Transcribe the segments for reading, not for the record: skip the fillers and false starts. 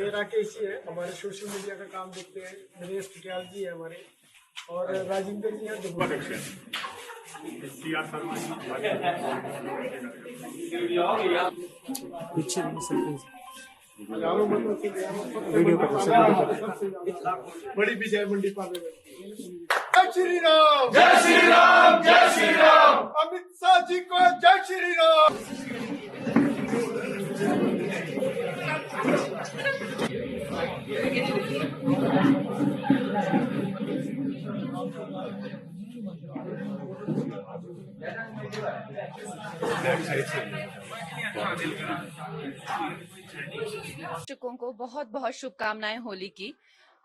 राकेश जी है, हमारे social media का काम देखते हैं। दिनेश टिकैल जी है हमारे, और राजेंद्र जी हैं। वीडियो बड़ी विजय मंडी पार्लियामेंट। जय श्री राम, जय श्री राम, जय श्री राम। अमित शाह जी को जय श्री राम। दर्शकों को बहुत बहुत शुभकामनाएं होली की।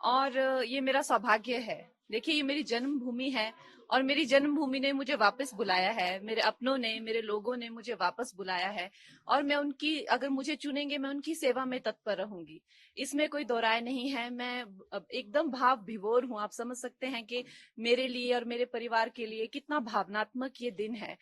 और ये मेरा सौभाग्य है। देखिए, ये मेरी जन्मभूमि है और मेरी जन्मभूमि ने मुझे वापस बुलाया है। मेरे अपनों ने, मेरे लोगों ने मुझे वापस बुलाया है और मैं उनकी, अगर मुझे चुनेंगे, मैं उनकी सेवा में तत्पर रहूंगी। इसमें कोई दो राय नहीं है। मैं एकदम भाव विभोर हूँ। आप समझ सकते हैं कि मेरे लिए और मेरे परिवार के लिए कितना भावनात्मक ये दिन है।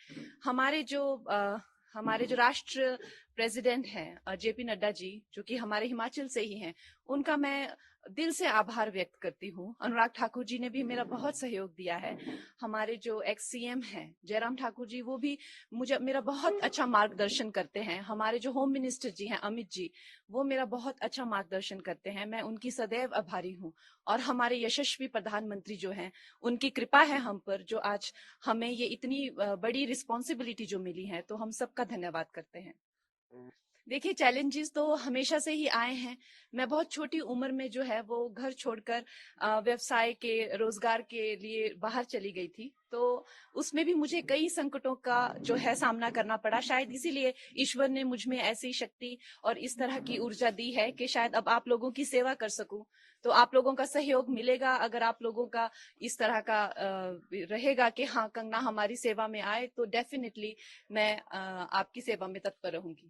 हमारे जो राष्ट्र प्रेसिडेंट हैं जेपी नड्डा जी, जो कि हमारे हिमाचल से ही हैं, उनका मैं दिल से आभार व्यक्त करती हूँ। अनुराग ठाकुर जी ने भी मेरा बहुत सहयोग दिया है। हमारे जो एक्स सीएम हैं जयराम ठाकुर जी, वो भी मेरा बहुत अच्छा मार्गदर्शन करते हैं। हमारे जो होम मिनिस्टर जी हैं अमित जी, वो मेरा बहुत अच्छा मार्गदर्शन करते हैं। मैं उनकी सदैव आभारी हूँ। और हमारे यशस्वी प्रधानमंत्री जो हैं, उनकी कृपा है हम पर, जो आज हमें ये इतनी बड़ी रिस्पॉन्सिबिलिटी जो मिली है, तो हम सबका धन्यवाद करते हैं। देखिए, चैलेंजेस तो हमेशा से ही आए हैं। मैं बहुत छोटी उम्र में जो है वो घर छोड़कर व्यवसाय के, रोजगार के लिए बाहर चली गई थी। तो उसमें भी मुझे कई संकटों का जो है सामना करना पड़ा। शायद इसीलिए ईश्वर ने मुझ में ऐसी शक्ति और इस तरह की ऊर्जा दी है कि शायद अब आप लोगों की सेवा कर सकूं। तो आप लोगों का सहयोग मिलेगा। अगर आप लोगों का इस तरह का रहेगा कि हाँ, कंगना हमारी सेवा में आए, तो डेफिनेटली मैं आपकी सेवा में तत्पर रहूंगी।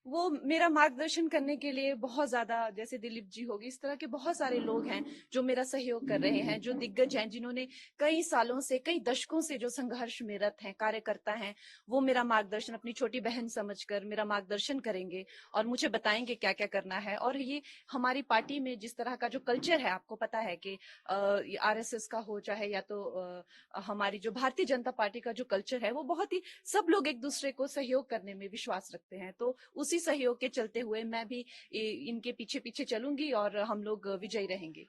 वो मेरा मार्गदर्शन करने के लिए बहुत ज्यादा, जैसे दिलीप जी होगी, इस तरह के बहुत सारे लोग हैं जो मेरा सहयोग कर रहे हैं, जो दिग्गज हैं, जिन्होंने कई सालों से, कई दशकों से जो संघर्ष में रत हैं, कार्यकर्ता हैं, वो मेरा मार्गदर्शन अपनी छोटी बहन समझकर मेरा मार्गदर्शन करेंगे और मुझे बताएंगे क्या क्या करना है। और ये हमारी पार्टी में जिस तरह का जो कल्चर है, आपको पता है कि आरएसएस का हो चाहे या तो हमारी जो भारतीय जनता पार्टी का जो कल्चर है, वो बहुत ही, सब लोग एक दूसरे को सहयोग करने में विश्वास रखते हैं। तो उसी सहयोग के चलते हुए मैं भी इनके पीछे पीछे चलूंगी और हम लोग विजयी रहेंगे।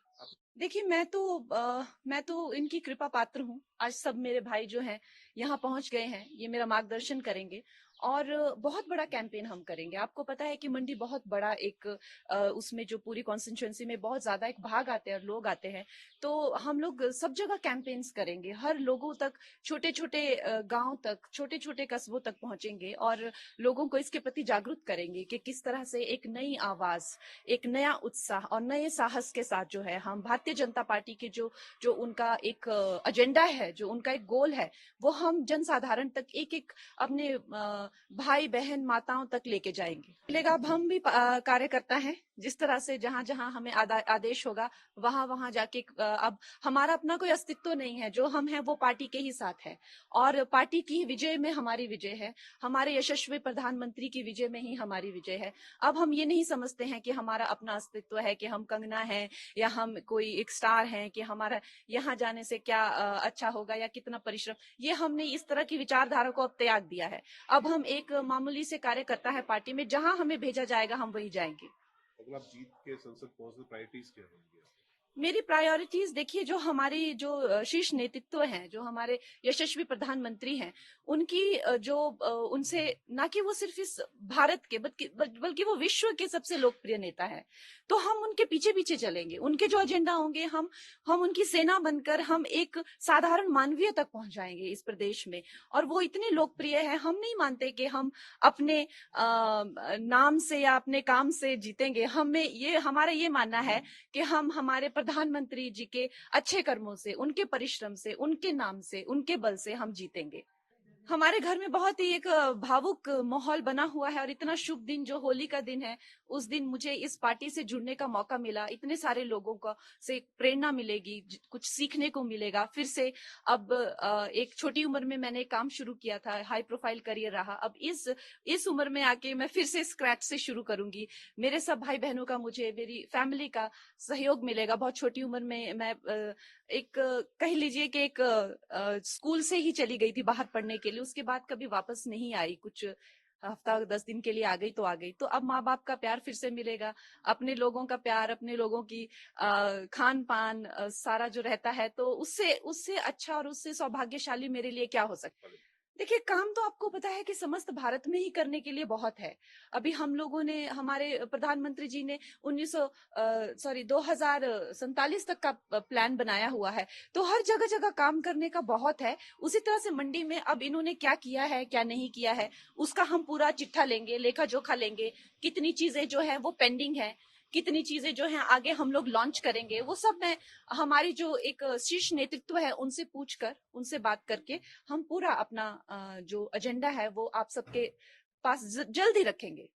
देखिए, मैं तो इनकी कृपा पात्र हूँ। आज सब मेरे भाई जो हैं यहाँ पहुंच गए हैं, ये मेरा मार्गदर्शन करेंगे और बहुत बड़ा कैंपेन हम करेंगे। आपको पता है कि मंडी बहुत बड़ा एक उसमें जो पूरी कॉन्स्टिट्यूएंसी में बहुत ज्यादा एक भाग आते हैं, लोग आते हैं। तो हम लोग सब जगह कैंपेन्स करेंगे, हर लोगों तक, छोटे छोटे गांव तक, छोटे छोटे कस्बों तक पहुंचेंगे और लोगों को इसके प्रति जागरूक करेंगे कि किस तरह से एक नई आवाज, एक नया उत्साह और नए साहस के साथ जो है हम भारतीय जनता पार्टी के जो जो उनका एक एजेंडा है, जो उनका एक गोल है, वो हम जनसाधारण तक, एक एक अपने भाई बहन माताओं तक लेके जाएंगे। मिलेगा, अब हम भी कार्यकर्ता हैं। जिस तरह से जहां जहां हमें आदेश होगा, वहां वहां जाके अब हमारा अपना कोई अस्तित्व नहीं है। जो हम हैं वो पार्टी के ही साथ है और पार्टी की विजय में हमारी विजय है। हमारे यशस्वी प्रधानमंत्री की विजय में ही हमारी विजय है। अब हम ये नहीं समझते हैं कि हमारा अपना अस्तित्व है, कि हम कंगना है या हम कोई एक स्टार हैं, कि हमारा यहाँ जाने से क्या अच्छा होगा या कितना परिश्रम। ये हमने इस तरह की विचारधारा को अब त्याग दिया है। अब हम एक मामूली से कार्यकर्ता है पार्टी में, जहां हमें भेजा जाएगा हम वहीं जाएंगे। अगर आप जीत के संसद पहुंचे, प्रायोरिटीज क्या होंगी? मेरी प्रायोरिटीज देखिए, जो हमारी जो शीर्ष नेतृत्व हैं, जो हमारे यशस्वी प्रधानमंत्री हैं, उनकी उनसे ना कि वो सिर्फ इस भारत के बल्कि वो विश्व के सबसे लोकप्रिय नेता है। तो हम उनके पीछे पीछे चलेंगे, उनके जो एजेंडा होंगे हम उनकी सेना बनकर हम एक साधारण मानवीय तक पहुंच जाएंगे इस प्रदेश में। और वो इतने लोकप्रिय है, हम नहीं मानते कि हम अपने नाम से या अपने काम से जीतेंगे। हमारा ये मानना है कि हम हमारे प्रधानमंत्री जी के अच्छे कर्मों से, उनके परिश्रम से, उनके नाम से, उनके बल से हम जीतेंगे। हमारे घर में बहुत ही एक भावुक माहौल बना हुआ है, और इतना शुभ दिन जो होली का दिन है, उस दिन मुझे इस पार्टी से जुड़ने का मौका मिला। इतने सारे लोगों का से प्रेरणा मिलेगी, कुछ सीखने को मिलेगा। फिर से अब एक छोटी उम्र में मैंने काम शुरू किया था, हाई प्रोफाइल करियर रहा। अब इस उम्र में आके मैं फिर से स्क्रैच से शुरू करूंगी। मेरे सब भाई बहनों का, मुझे मेरी फैमिली का सहयोग मिलेगा। बहुत छोटी उम्र में मैं एक कह लीजिए कि एक स्कूल से ही चली गई थी बाहर पढ़ने के लिए, उसके बाद कभी वापस नहीं आई। कुछ हफ्ता 10 दिन के लिए आ गई तो आ गई। तो अब माँ बाप का प्यार फिर से मिलेगा, अपने लोगों का प्यार, अपने लोगों की खान पान सारा जो रहता है, तो उससे उससे अच्छा और उससे सौभाग्यशाली मेरे लिए क्या हो सकता है। देखिए, काम तो आपको पता है कि समस्त भारत में ही करने के लिए बहुत है। अभी हम लोगों ने, हमारे प्रधानमंत्री जी ने 2047 तक का प्लान बनाया हुआ है। तो हर जगह जगह काम करने का बहुत है। उसी तरह से मंडी में अब इन्होंने क्या किया है, क्या नहीं किया है, उसका हम पूरा चिट्ठा लेंगे, लेखा जोखा लेंगे। कितनी चीजें जो है वो पेंडिंग है, कितनी चीजें जो हैं आगे हम लोग लॉन्च करेंगे, वो सब मैं हमारी जो एक शीर्ष नेतृत्व है उनसे पूछकर, उनसे बात करके हम पूरा अपना जो एजेंडा है वो आप सबके पास जल्द ही रखेंगे।